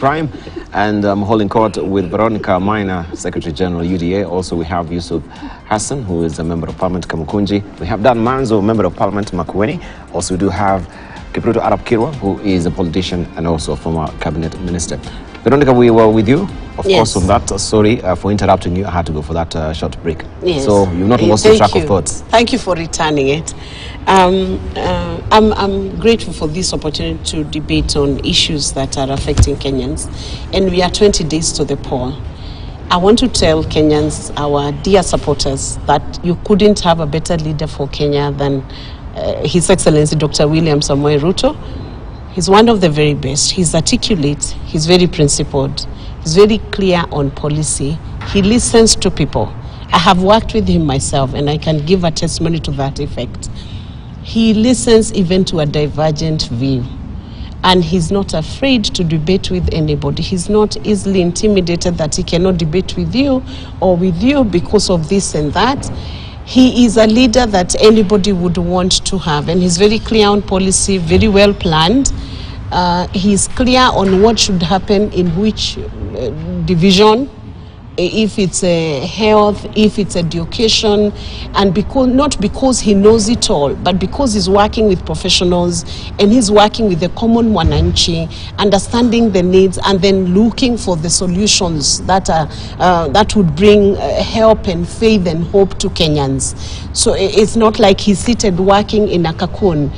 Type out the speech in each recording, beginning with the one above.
Prime, and I'm holding court with Veronica Maina, Secretary General UDA. Also, we have Yusuf Hassan, who is a Member of Parliament, Kamukunji. We have Dan Manzo, Member of Parliament, Makueni. Also, we do have Ruto Arab Kirwa, who is a politician and also a former cabinet minister. Veronica, we were with you, of course, on that. Sorry for interrupting you. I had to go for that short break. Yes. So you've not lost the track of thoughts. Thank you for returning it. I'm grateful for this opportunity to debate on issues that are affecting Kenyans. And we are 20 days to the poll. I want to tell Kenyans, our dear supporters, that you couldn't have a better leader for Kenya than His Excellency Dr. William Samoei Ruto. He's one of the very best. He's articulate, he's very principled, he's very clear on policy. He listens to people. I have worked with him myself and I can give a testimony to that effect. He listens even to a divergent view. And he's not afraid to debate with anybody. He's not easily intimidated that he cannot debate with you or with you because of this and that. He is a leader that anybody would want to have, and he's very clear on policy, very well planned. He's clear on what should happen in which division, if it's health, if it's education, and not because he knows it all, but because he's working with professionals and he's working with the common mwananchi, understanding the needs and then looking for the solutions that would bring help and faith and hope to Kenyans. So it's not like he's seated working in a cocoon.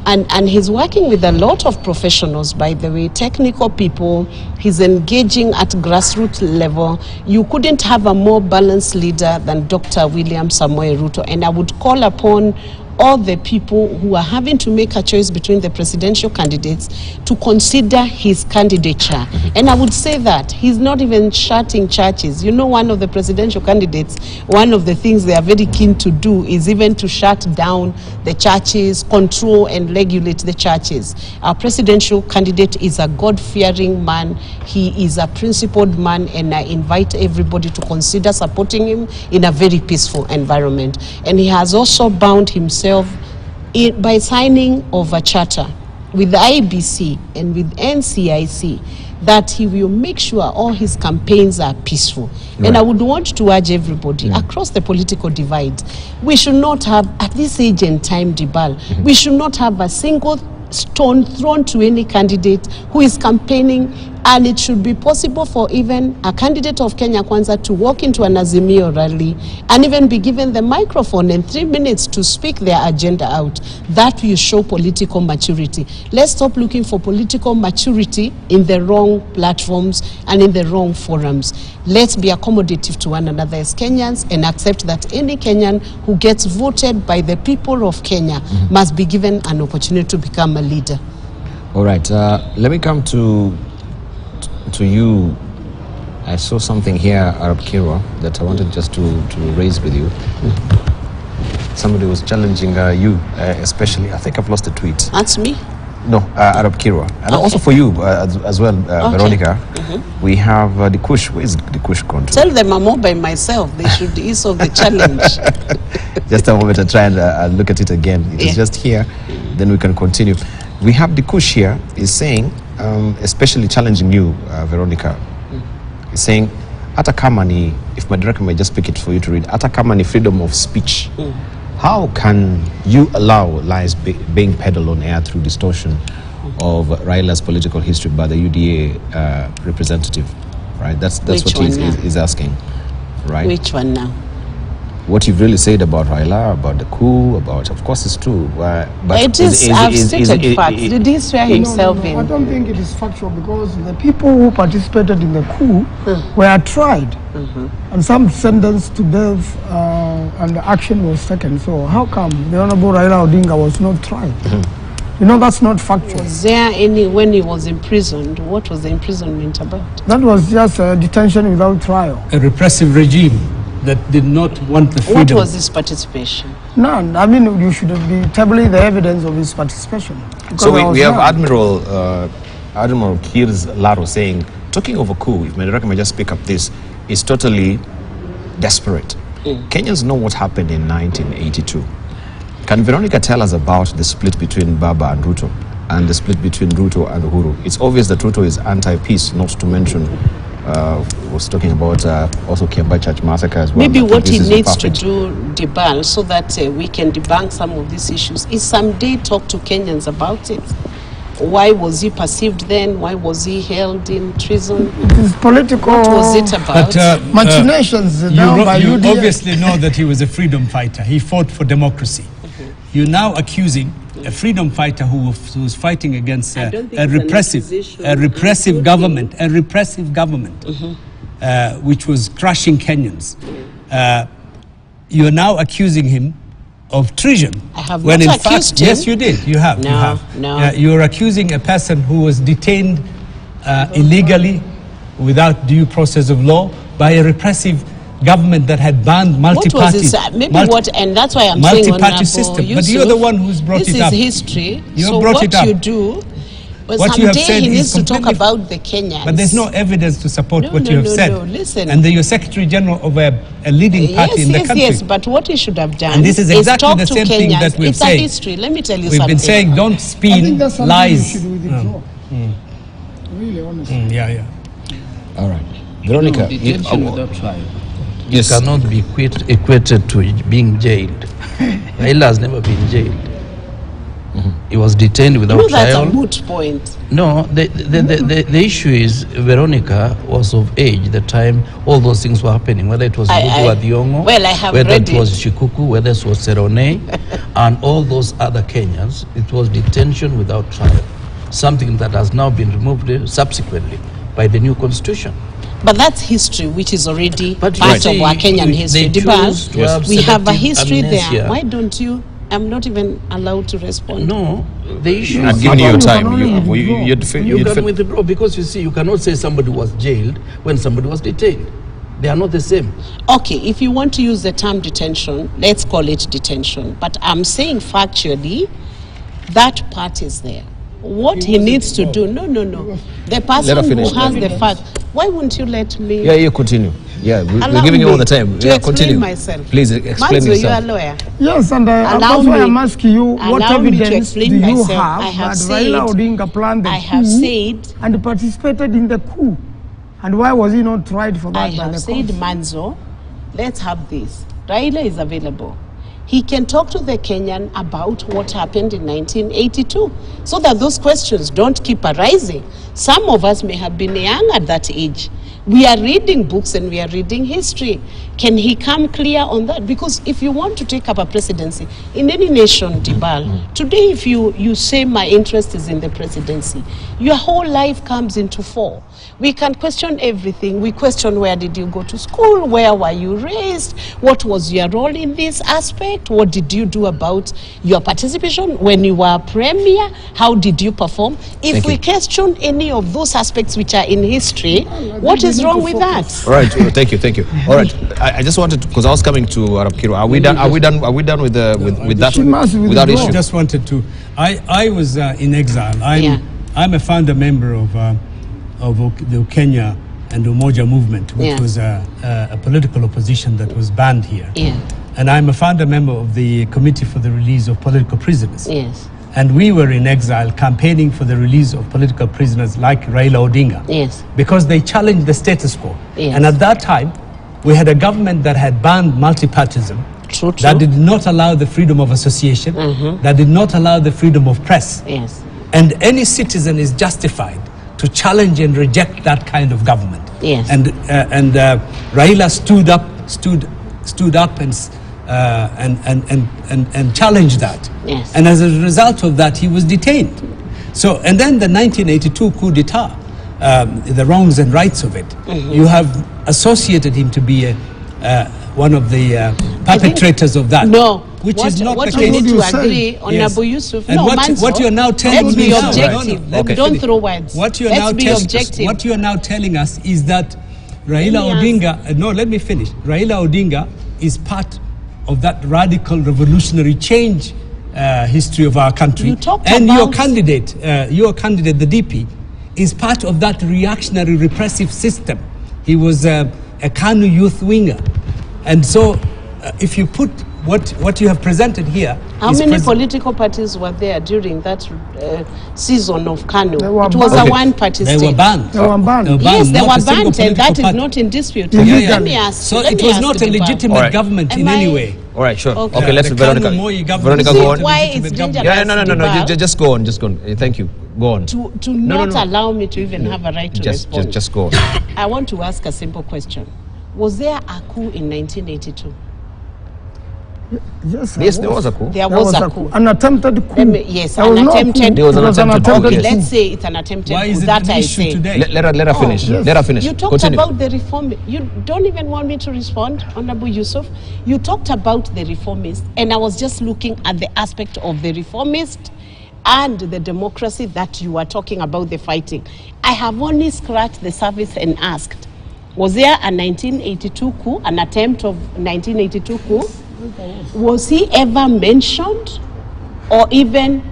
And he's working with a lot of professionals, by the way, technical people. He's engaging at grassroots level. You couldn't have a more balanced leader than Dr. William Samoei Ruto. And I would call upon all the people who are having to make a choice between the presidential candidates to consider his candidature. And I would say that he's not even shutting churches. You know, one of the presidential candidates, one of the things they are very keen to do is even to shut down the churches, control and regulate the churches. Our presidential candidate is a God-fearing man. He is a principled man, and I invite everybody to consider supporting him in a very peaceful environment. And he has also bound himself by signing of a charter with the IBC and with NCIC that he will make sure all his campaigns are peaceful. Right. And I would want to urge everybody across the political divide, we should not have, at this age and time, Dibal, we should not have a single stone thrown to any candidate who is campaigning. And it should be possible for even a candidate of Kenya Kwanza to walk into an Azimio rally and even be given the microphone and 3 minutes to speak their agenda out. That will show political maturity. Let's stop looking for political maturity in the wrong platforms and in the wrong forums. Let's be accommodative to one another as Kenyans and accept that any Kenyan who gets voted by the people of Kenya must be given an opportunity to become a leader. All right, let me come to you. I saw something here, Arab Kirwa, that I wanted just to raise with you. Somebody was challenging you, especially. I think I've lost the tweet. That's me? No, Arab Kirwa. And also for you as well, Veronica. We have the Kush. Where is the Kush gone to? Tell them I'm all by myself. They should ease of the challenge. Just a moment to try and look at it again. It is just here. Then we can continue. We have the Kush here is saying, especially challenging you, Veronica, is saying, hata kama ni, if my director may just pick it for you to read, hata kama ni freedom of speech, how can you allow lies being peddled on air through distortion of Raila's political history by the UDA representative, right? That's what he's asking, right? Which one now? What you've really said about Raila, about the coup, about, of course it's true. But it is, I've stated facts. Did he swear himself in? I don't think it is factual, because the people who participated in the coup were tried. And some sentenced to death and action was taken. So how come the Honorable Raila Odinga was not tried? You know, that's not factual. Was there any, when he was imprisoned, what was the imprisonment about? That was just detention without trial. A repressive regime that did not want the freedom. What was his participation? None. I mean, you should be tabling the evidence of his participation. So we have Admiral Kirs Laro saying, talking of a coup, if Veronica may just pick up this, is totally desperate. Kenyans know what happened in 1982. Can Veronica tell us about the split between Baba and Ruto? and the split between Ruto and Uhuru. It's obvious that Ruto is anti-peace, not to mention was talking about also Kiamba Church massacre as well. Maybe what he needs to do, Dibal, so that we can debunk some of these issues, is someday talk to Kenyans about it. Why was he perceived then? Why was he held in treason? It is political. What was it about? But, machinations done by you UDA. obviously know that he was a freedom fighter. He fought for democracy. You're now accusing a freedom fighter who was fighting against a repressive government, which was crushing Kenyans. You're now accusing him of treason. I have when not in accused fact, him. yes, you did. You have. No. You're accusing a person who was detained illegally, without due process of law, by a repressive government that had banned multi-party. And that's why I'm saying multi-party system. Yusuf, but you're the one who's brought it up. This is history. You brought it up. What you do, but what you have said he needs is to talk about the Kenyans. But there's no evidence to support what you have said. No, listen. And you're Secretary General of a leading party in the country. Yes, but what he should have done and this is exactly talk the same thing Kenyans. that we've It's said. a history. Let me tell you we've something. We've been saying don't spin lies. Really, honestly. All right. Veronica. Detention without trial. Yes. It cannot be equated to being jailed. Raila has never been jailed. He was detained without trial. That's a moot point. No, the issue is Veronica was of age the time all those things were happening, whether it was Gugu Adhiongo, whether it was Shikuku, whether it was Serone, and all those other Kenyans. It was detention without trial, something that has now been removed subsequently by the new constitution. But that's history, which is already part right. of our Kenyan history. We have a history amnesia. there. Why don't you? I'm not even allowed to respond. No, the issue I'm is giving you time. You can withdraw because you see, you cannot say somebody was jailed when somebody was detained. They are not the same. Okay, if you want to use the term detention, let's call it detention. But I'm saying factually, that part is there. What he needs to do, no. The person who has the fact, why wouldn't you let me? Yeah, you continue. Yeah, we're giving you all the time. To explain myself. Please explain Manzo, yourself. you are a lawyer. Yes, and that's why I'm asking you, what evidence do you have that Raila Odinga planned the coup and participated in the coup? And why was he not tried for that? I have said, Manzo, let's have this. Raila is available. He can talk to the Kenyan about what happened in 1982 so that those questions don't keep arising. Some of us may have been young at that age. We are reading books and we are reading history. Can he come clear on that? Because if you want to take up a presidency in any nation, Dibal, today if you say my interest is in the presidency, your whole life comes into four. We can question everything. We question, where did you go to school? Where were you raised? What was your role in this aspect? What did you do about your participation when you were premier? How did you perform? If we question any of those aspects which are in history, what is wrong with that? All right, thank you. All right, I just wanted to, because I was coming to Arab Kiro. Are we done? Are we done with that issue? I just wanted to. I was in exile. I'm a founder member of the Kenya and Umoja movement, which was a political opposition that was banned here. And I'm a founder member of the Committee for the Release of Political Prisoners. And we were in exile campaigning for the release of political prisoners like Raila Odinga. Because they challenged the status quo. And at that time, we had a government that had banned multi-partism, that did not allow the freedom of association, that did not allow the freedom of press. And any citizen is justified to challenge and reject that kind of government. And Raila stood up and challenged that. And as a result of that, he was detained. So, and then the 1982 coup d'etat, the wrongs and rights of it, you have associated him to be one of the perpetrators of that. No. Which is not what the we case. need to agree on Abu Yusuf. And what you're now telling me, objective. Don't throw words. What you're now telling us is that Raila Odinga, no, let me finish. Raila Odinga is part of that radical revolutionary change history of our country. And your candidate, the DP, is part of that reactionary repressive system. He was a KANU youth winger. And so if you put what you have presented here. How many political parties were there during that season of KANU? It was a one-party state. They were banned. They were banned. Yes, they were banned, and that is not in dispute. Let me ask. So it was not a legitimate government in any way. All right, sure. Okay. Okay, let's Veronica. Veronica, go on. Why it's dangerous? Yeah, no. Just go on. Just go on. Thank you. Go on. To not allow me to even have a right to respond. Just go on. I want to ask a simple question. Was there a coup in 1982? Yes, there was a coup. There was a coup. An attempted coup. Yes, an attempted. There was an attempted coup. Okay, let's say it's an attempted coup. Why is it that an issue today? Let her finish. Yes. Let her finish. You talked about the reform. You don't even want me to respond, Honorable Yusuf. You talked about the reformists, and I was just looking at the aspect of the reformist and the democracy that you are talking about, the fighting. I have only scratched the surface and asked, was there a 1982 coup, an attempt of 1982 coup? Was he ever mentioned or even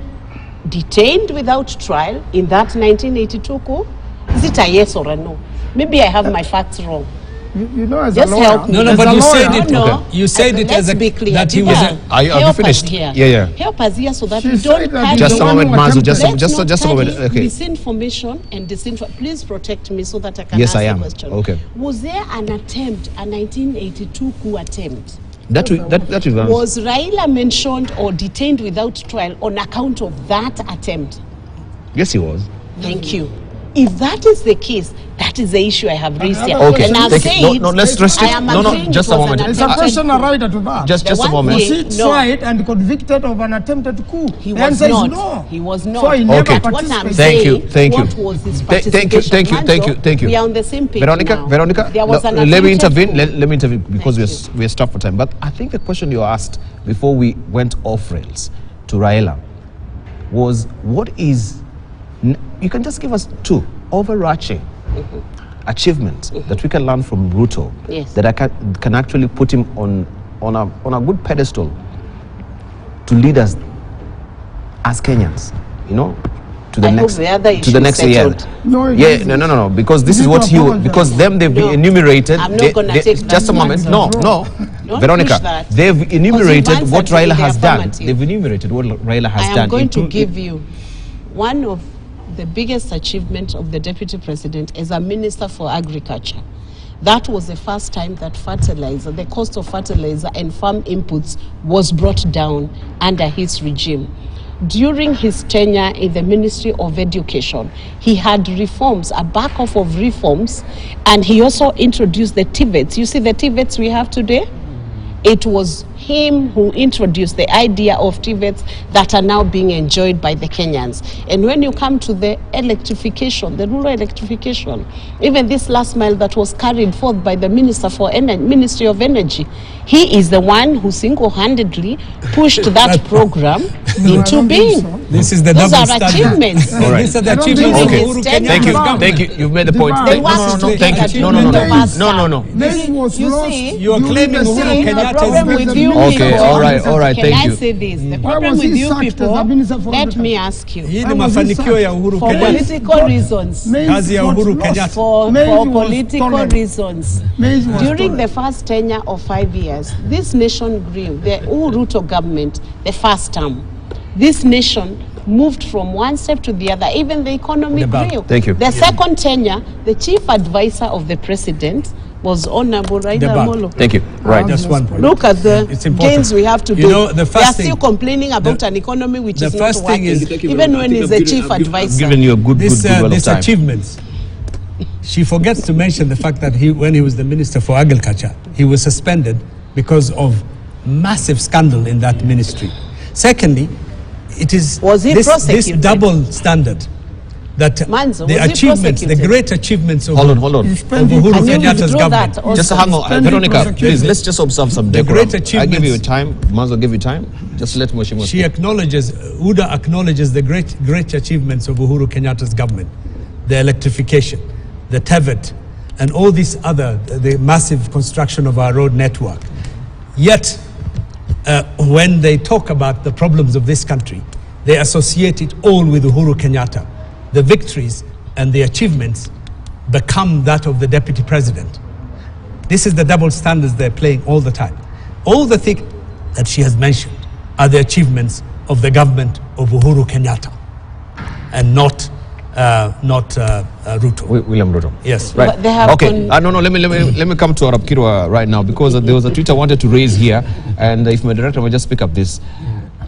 detained without trial in that 1982 coup? Is it a yes or a no? Maybe I have my facts wrong. You know, as just a lawyer, help me. No, but you said it. No. You said it as a that he was. Are you finished? Yeah. Help us here so that we don't carry. Just a moment, Mazu. Just a moment. Okay. Misinformation and disinformation. Please protect me so that I can ask the question. Okay. Was there an attempt, a 1982 coup attempt? That was Raila mentioned or detained without trial on account of that attempt? Yes, he was. Thank you. If that is the case, that is the issue I have raised here. Okay. And I've said, let's restrict. Just a moment. It's a question related to that. Just a moment. Was he tried and convicted of an attempted coup? He was not. No. He was not. So he never participated. What I'm saying, Thank you. What was his participation? Thank you. We are on the same page Veronica, let me intervene. Let me intervene because we're strapped for time. But I think the question you asked before we went off rails to Raila was, what is... You can just give us two overarching achievements that we can learn from Ruto that I can actually put him on a good pedestal to lead us as Kenyans, you know, to the next year. No, because this is what because they've enumerated. I'm not going to take that. Just a moment. No. Veronica, they've enumerated what Raila has done. They've enumerated what Raila has done. I am going to give you one of the biggest achievement of the Deputy President as a Minister for Agriculture. That was the first time that fertilizer, the cost of fertilizer and farm inputs was brought down under his regime. During his tenure in the Ministry of Education, he had reforms, a backup of reforms, and he also introduced the TVETs. You see the TVETs we have today? It was him who introduced the idea of TVETs that are now being enjoyed by the Kenyans. And when you come to the electrification, the rural electrification, even this last mile that was carried forth by the Ministry of Energy, he is the one who single-handedly pushed that program into being. This is the Those are achievements. All right. These are the achievements of Uhuru Kenyatta. Thank you. You've made the point. Thank you. No. You are claiming Uhuru Kenyatta. Okay, all right, thank you. Can I say this? The problem with you people, let me ask you. Hii ni mafanikio ya Uhuru For Kenyatta. political reasons. Kazi ya Uhuru Kenyatta. For political reasons. During the first tenure of 5 years, this nation grew. The Ruto government, the first term, this nation moved from one step to the other. Even the economy grew. Thank you. The second tenure, the chief advisor of the president was Honorable Raila Amolo. Thank you. Right. Just one point. Look at the gains we have to do. You know, the they first are still complaining about an economy which is not working, is, even when he's the chief advisor. Giving you a good these achievements. She forgets to mention the fact that when he was the Minister for Agriculture, he was suspended because of massive scandal in that ministry. Secondly, it is this double standard that the achievements, the great achievements of Uhuru Kenyatta's government. Just hang on, Veronica, please, let's just observe some decorum. I give you time, Mazo give you time. Just let Mheshimiwa. She acknowledges, UDA acknowledges the great achievements of Uhuru Kenyatta's government, the electrification, the TVET, and all these other, the massive construction of our road network. Yet, when they talk about the problems of this country, they associate it all with Uhuru Kenyatta. The victories and the achievements become that of the deputy president. This is the double standards they're playing all the time. All the thing, that she has mentioned are the achievements of the government of Uhuru Kenyatta, and not Ruto. William Ruto. Yes. Right. Okay. No. Let me come to Arap Kirwa right now, because there was a tweet I wanted to raise here, and if my director will just pick up this.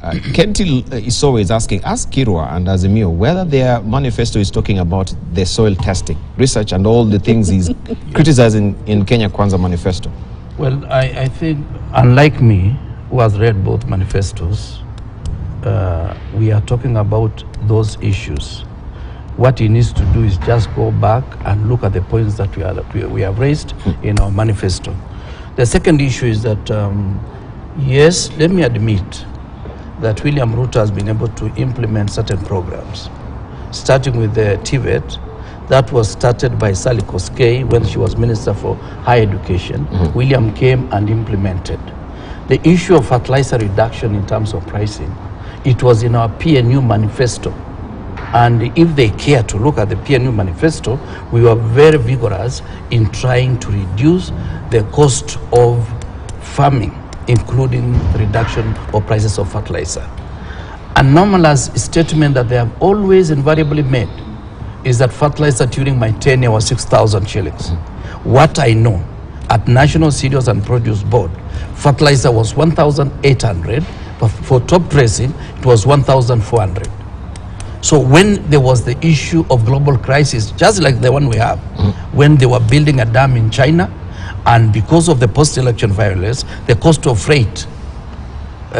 Kenti Isowe is asking, ask Kirwa and Azimio whether their manifesto is talking about the soil testing, research, and all the things he's criticizing in Kenya Kwanza manifesto. Well, I think, unlike me, who has read both manifestos, we are talking about those issues. What he needs to do is just go back and look at the points that we have raised in our manifesto. The second issue is that, yes, let me admit that William Ruto has been able to implement certain programs, starting with the TVET. That was started by Sally Koskei when she was Minister for Higher Education. William came and implemented. The issue of fertilizer reduction in terms of pricing, it was in our PNU manifesto. And if they care to look at the PNU manifesto, we were very vigorous in trying to reduce the cost of farming, including the reduction of prices of fertilizer. Anomalous statement that they have always invariably made is that fertilizer during my tenure was 6,000 shillings. What I know, at National Cereals and Produce Board, fertilizer was 1,800, but for top dressing, it was 1,400. So when there was the issue of global crisis, just like the one we have, when they were building a dam in China, and because of the post-election violence, the cost of freight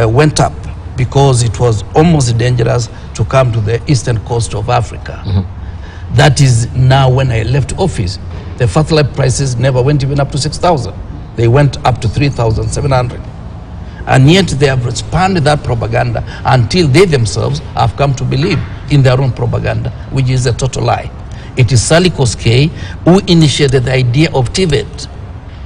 went up because it was almost dangerous to come to the eastern coast of Africa. That is now when I left office, the fertilizer prices never went even up to 6,000. They went up to 3,700. And yet they have expanded that propaganda until they themselves have come to believe in their own propaganda, which is a total lie. It is Sally Koskei who initiated the idea of TVET.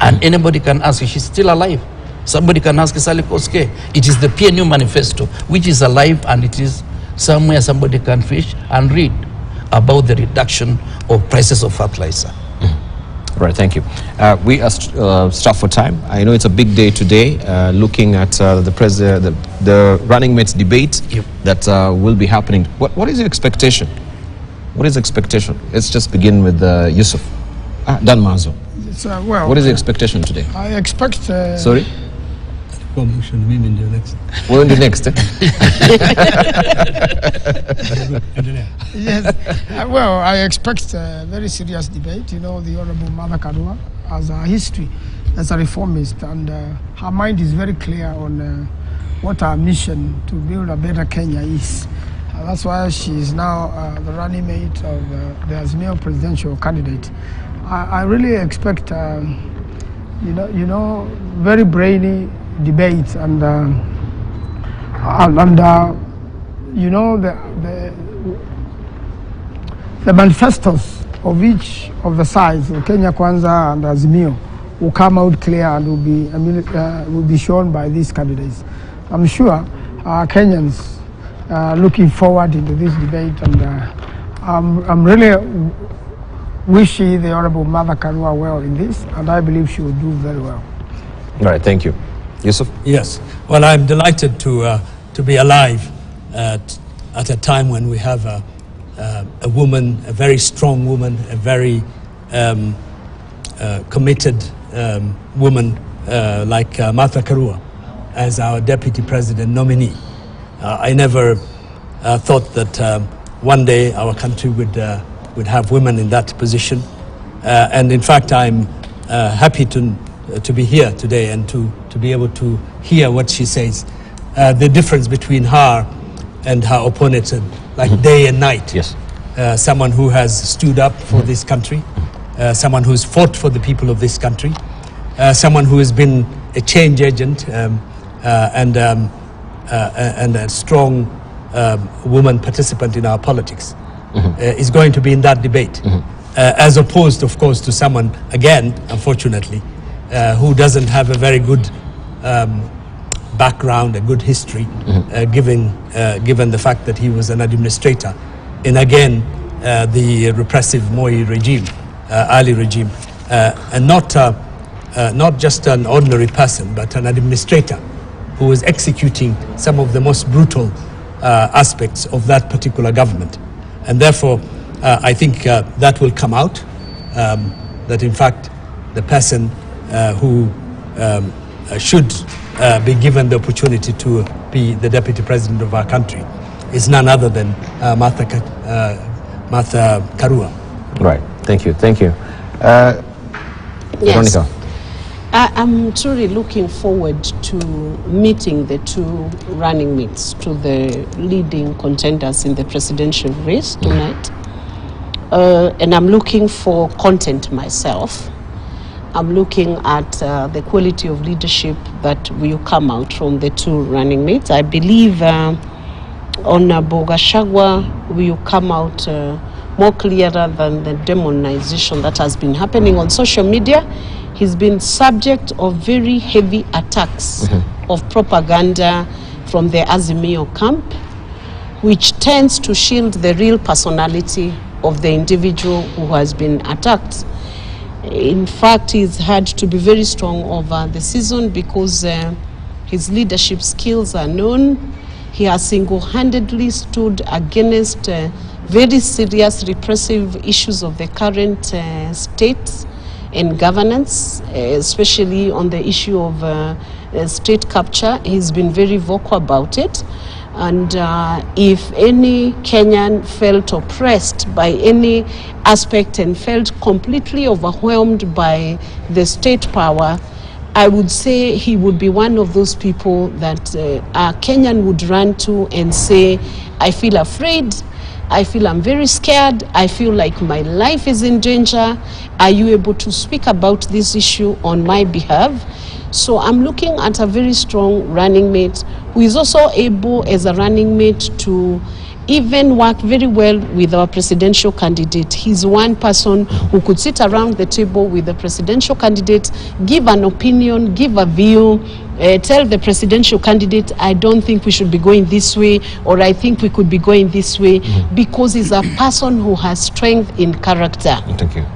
And anybody can ask, she's still alive. Somebody can ask Sally Koskei. It is the PNU manifesto, which is alive, and it is somewhere somebody can fish and read about the reduction of prices of fertilizer. Right, thank you. We are strapped for time. I know it's a big day today, looking at the running mates debate that will be happening. What is your expectation? What is expectation? Let's just begin with Yusuf. Dan Mazo. Well, what is the expectation today? I expect... Sorry? Should we do next? We'll do next. Yes. Well, I expect a very serious debate. You know, the Honorable Mother Karua has a history as a reformist, and her mind is very clear on what our mission to build a better Kenya is. That's why she is now the running mate of the Azimio presidential candidate. I really expect, very brainy debate, and the manifestos of each of the sides, Kenya Kwanza and Azimio, will come out clear and will be shown by these candidates. I'm sure Kenyans are looking forward into this debate, and I'm really wishing the Honorable Mother Karua well in this, and I believe she will do very well. All right, thank you. Yusuf? Yes. Well, I'm delighted to be alive at a time when we have a woman, a very strong woman, a very committed woman like Martha Karua as our deputy president nominee. I never thought that one day our country would have women in that position, and in fact I'm happy to be here today and to be able to hear what she says. The difference between her and her opponents, like day and night. Yes. Someone who has stood up for this country, someone who's fought for the people of this country, someone who has been a change agent and a strong woman participant in our politics, is going to be in that debate. As opposed, of course, to someone, again, unfortunately, who doesn't have a very good background, a good history, given the fact that he was an administrator in, again, the repressive Moi regime, Ali regime, and not just an ordinary person, but an administrator who was executing some of the most brutal aspects of that particular government. And therefore, I think that will come out, that in fact the person who should be given the opportunity to be the deputy president of our country is none other than Martha Karua. Right. Thank you. Thank you. Yes. Veronica. I'm truly looking forward to meeting the two running mates, to the leading contenders in the presidential race tonight. And I'm looking for content myself. I'm looking at the quality of leadership that will come out from the two running mates. I believe Honorable Gachagua will come out more clearer than the demonization that has been happening on social media. He's been subject of very heavy attacks of propaganda from the Azimio camp, which tends to shield the real personality of the individual who has been attacked. In fact, he's had to be very strong over the season because his leadership skills are known. He has single-handedly stood against very serious repressive issues of the current state and governance, especially on the issue of state capture. He's been very vocal about it. And if any Kenyan felt oppressed by any aspect and felt completely overwhelmed by the state power, I would say he would be one of those people that a Kenyan would run to and say, I feel afraid, I feel I'm very scared, I feel like my life is in danger. Are you able to speak about this issue on my behalf? So I'm looking at a very strong running mate who is also able as a running mate to even work very well with our presidential candidate. He's one person who could sit around the table with the presidential candidate, give an opinion, give a view, tell the presidential candidate, I don't think we should be going this way, or I think we could be going this way, because he's a person who has strength in character. Thank you.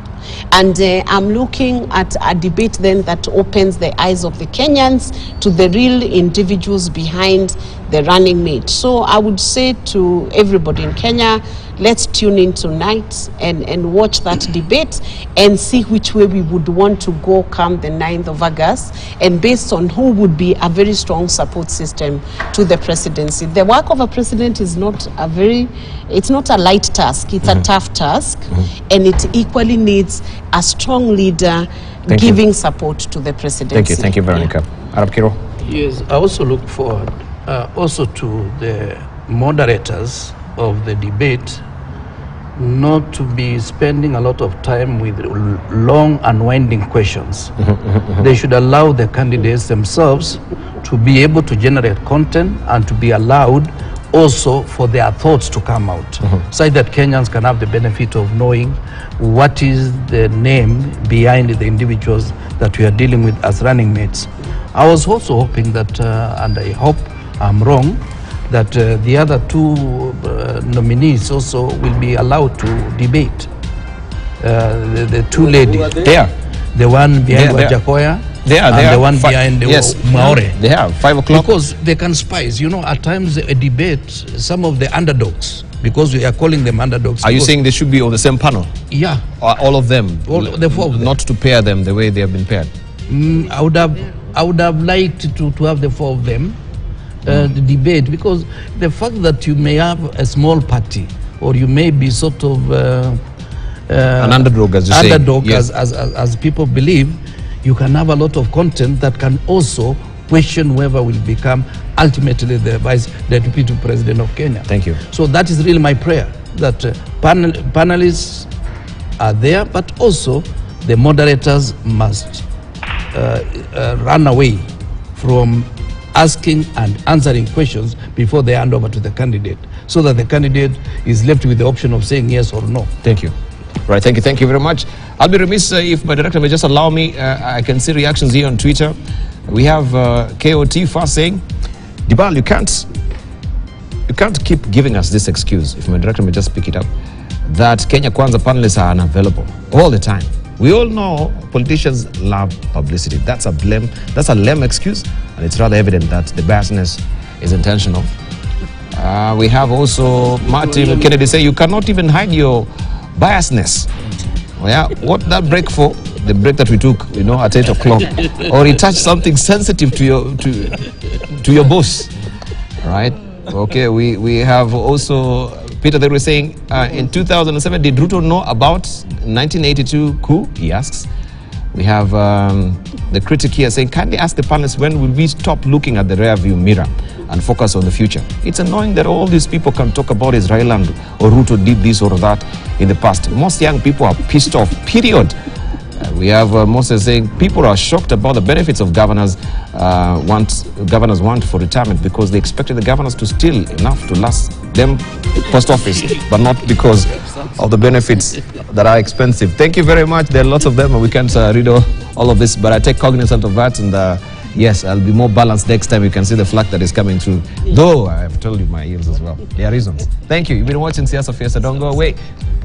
And I'm looking at a debate then that opens the eyes of the Kenyans to the real individuals behind the running mate. So I would say to everybody in Kenya, let's tune in tonight and watch that debate and see which way we would want to go come the 9th of August, and based on who would be a very strong support system to the presidency. The work of a president is not a it's not a light task, it's a tough task, and it equally needs a strong leader giving support to the presidency. Thank you, Veronica. Arab Kiro? Yes, I also look forward also to the moderators of the debate not to be spending a lot of time with long and winding questions. They should allow the candidates themselves to be able to generate content and to be allowed also for their thoughts to come out, so that Kenyans can have the benefit of knowing what is the name behind the individuals that we are dealing with as running mates. I was also hoping that, and I hope I'm wrong, that the other two nominees also will be allowed to debate. The two ladies. There. The one behind Wajakoya. And the one behind Maore. They have 5 o'clock. Because they can spice. You know, at times a debate, some of the underdogs, because we are calling them underdogs. Are you saying they should be on the same panel? Yeah. Or all of them? All the 4 of them. Not to pair them the way they have been paired? I would have liked to have the 4 of them the debate, because the fact that you may have a small party, or you may be sort of an underdog, as you say. Underdog, yes. as people believe, you can have a lot of content that can also question whoever will become ultimately the deputy president of Kenya. Thank you. So that is really my prayer, that panelists are there, but also the moderators must run away from asking and answering questions before they hand over to the candidate, so that the candidate is left with the option of saying yes or no. Thank you. Right, thank you very much. I'll be remiss if my director may just allow me. I can see reactions here on Twitter. We have KOT first saying, Dibal, you can't keep giving us this excuse, if my director may just pick it up, that Kenya Kwanza panelists are unavailable all the time. We all know politicians love publicity. That's a lame excuse. and it's rather evident that the biasness is intentional. We have also Martin Kennedy say you cannot even hide your biasness. Well, yeah, what that break for? The break that we took, you know, at 8 o'clock, or it touched something sensitive to your boss, right? Okay, we have also Peter. They were saying in 2007, did Ruto know about 1982 coup? He asks. We have the critic here saying, kindly ask the panelists, when will we stop looking at the rear view mirror and focus on the future? It's annoying that all these people can talk about Israel and or Ruto did this or that in the past. Most young people are pissed off, period. We have Moses saying, people are shocked about the benefits of governors want for retirement because they expected the governors to steal enough to last them post office, but not because of the benefits that are expensive. Thank you very much. There are lots of them, and we can't read all of this, but I take cognizance of that, and yes, I'll be more balanced next time. You can see the flag that is coming through, though I have told you my ears as well. There are reasons. Thank you. You've been watching Siasa Fiesta. Don't go away.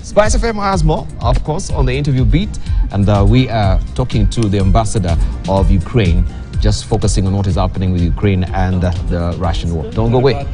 Spice FM has more, of course, on the interview beat, and we are talking to the ambassador of Ukraine, just focusing on what is happening with Ukraine and the Russian war. Don't go away.